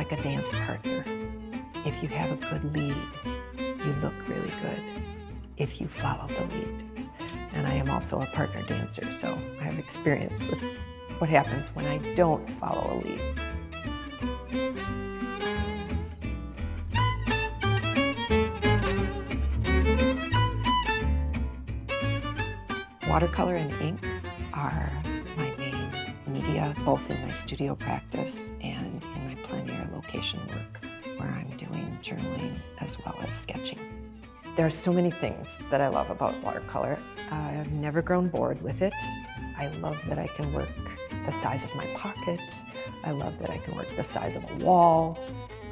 like a dance partner. If you have a good lead, you look really good if you follow the lead. And I am also a partner dancer, so I have experience with what happens when I don't follow a lead. Watercolor and ink are my main media, both in my studio practice and in my plein air location work, where I'm doing journaling as well as sketching. There are so many things that I love about watercolor. I've never grown bored with it. I love that I can work the size of my pocket. I love that I can work the size of a wall.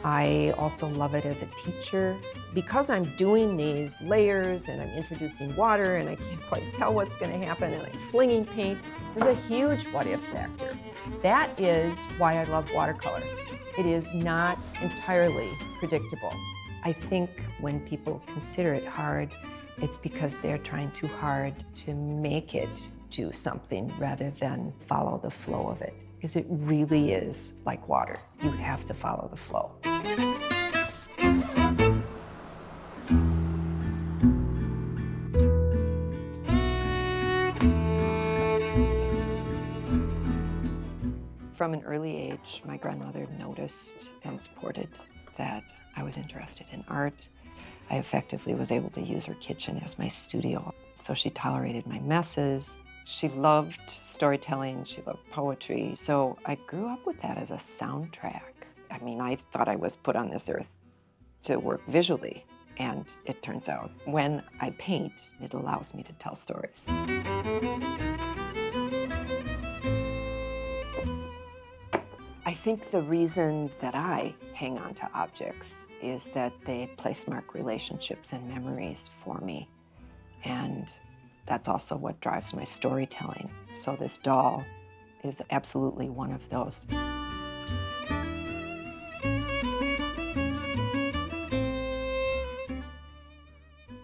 I also love it as a teacher. Because I'm doing these layers and I'm introducing water and I can't quite tell what's going to happen and I'm flinging paint, there's a huge what-if factor. That is why I love watercolor. It is not entirely predictable. I think when people consider it hard, it's because they're trying too hard to make it do something rather than follow the flow of it. Because it really is like water. You have to follow the flow. From an early age, my grandmother noticed and supported that I was interested in art. I effectively was able to use her kitchen as my studio, so she tolerated my messes. She loved storytelling, she loved poetry, so I grew up with that as a soundtrack. I mean, I thought I was put on this earth to work visually, and it turns out when I paint, it allows me to tell stories. I think the reason that I hang on to objects is that they place mark relationships and memories for me. And that's also what drives my storytelling. So this doll is absolutely one of those.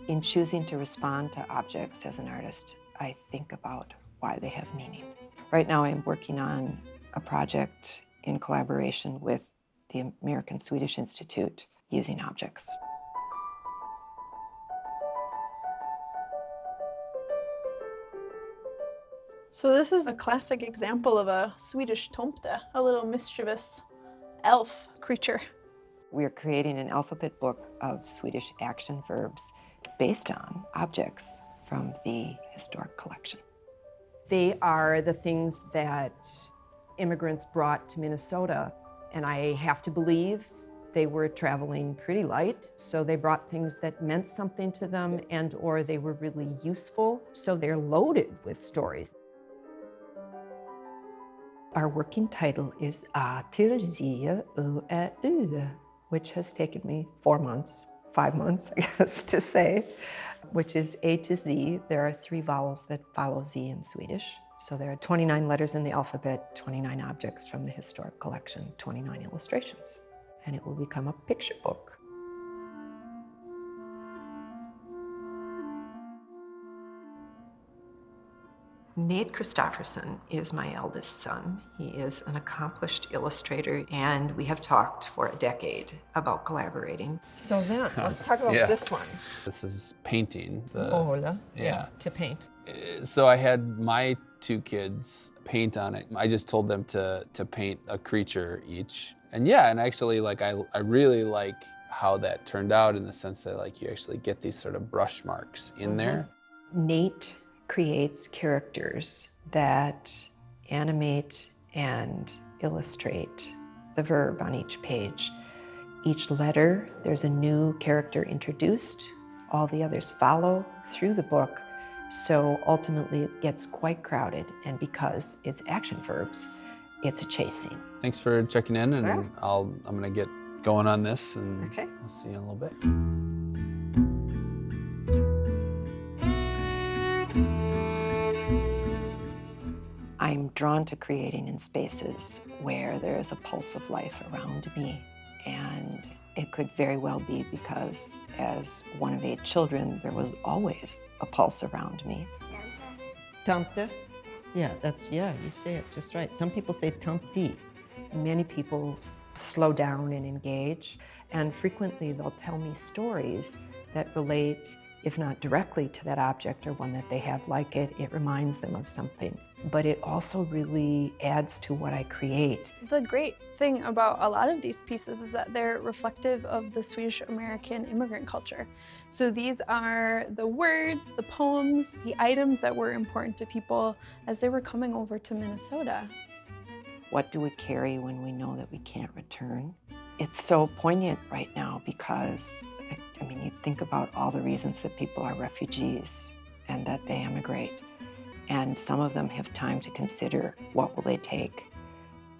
In choosing to respond to objects as an artist, I think about why they have meaning. Right now I'm working on a project in collaboration with the American-Swedish Institute using objects. So this is a classic example of a Swedish tomte, a little mischievous elf creature. We're creating an alphabet book of Swedish action verbs based on objects from the historic collection. They are the things that immigrants brought to Minnesota, and I have to believe they were traveling pretty light, so they brought things that meant something to them and or they were really useful, so they're loaded with stories. Our working title is A till Z Ö Ä U, which has taken me 5 months, I guess, to say, which is A to Z. There are 3 vowels that follow Z in Swedish. So there are 29 letters in the alphabet, 29 objects from the historic collection, 29 illustrations. And it will become a picture book. Nate Christopherson is my eldest son. He is an accomplished illustrator, and we have talked for a decade about collaborating. So then, let's talk about this one. This is painting. Måla, to paint. So I had my 2 kids paint on it. I just told them to paint a creature each. And yeah, and actually, like, I really like how that turned out in the sense that, like, you actually get these sort of brush marks in there. Nate creates characters that animate and illustrate the verb on each page. Each letter, there's a new character introduced. All the others follow through the book. So ultimately it gets quite crowded, and because it's action verbs, it's a chase scene. Thanks for checking in, and I'm gonna get going on this, and I'll see you in a little bit. I'm drawn to creating in spaces where there is a pulse of life around me, and it could very well be because as one of 8 children, there was always a pulse around me. Tante? Yeah, you say it just right. Some people say tanti, Many people slow down and engage, and frequently they'll tell me stories that relate, if not directly to that object or one that they have like it, it reminds them of something. But it also really adds to what I create. The great thing about a lot of these pieces is that they're reflective of the Swedish American immigrant culture. So these are the words, the poems, the items that were important to people as they were coming over to Minnesota. What do we carry when we know that we can't return? It's so poignant right now because, I mean, you think about all the reasons that people are refugees and that they emigrate. And some of them have time to consider what will they take.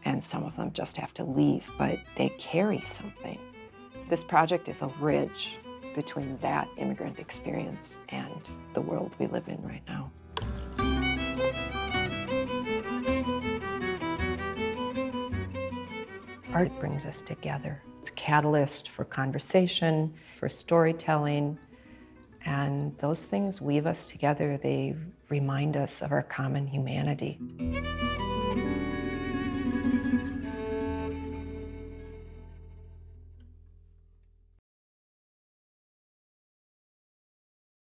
And some of them just have to leave, but they carry something. This project is a bridge between that immigrant experience and the world we live in right now. Art brings us together. It's a catalyst for conversation, for storytelling, and those things weave us together. They remind us of our common humanity.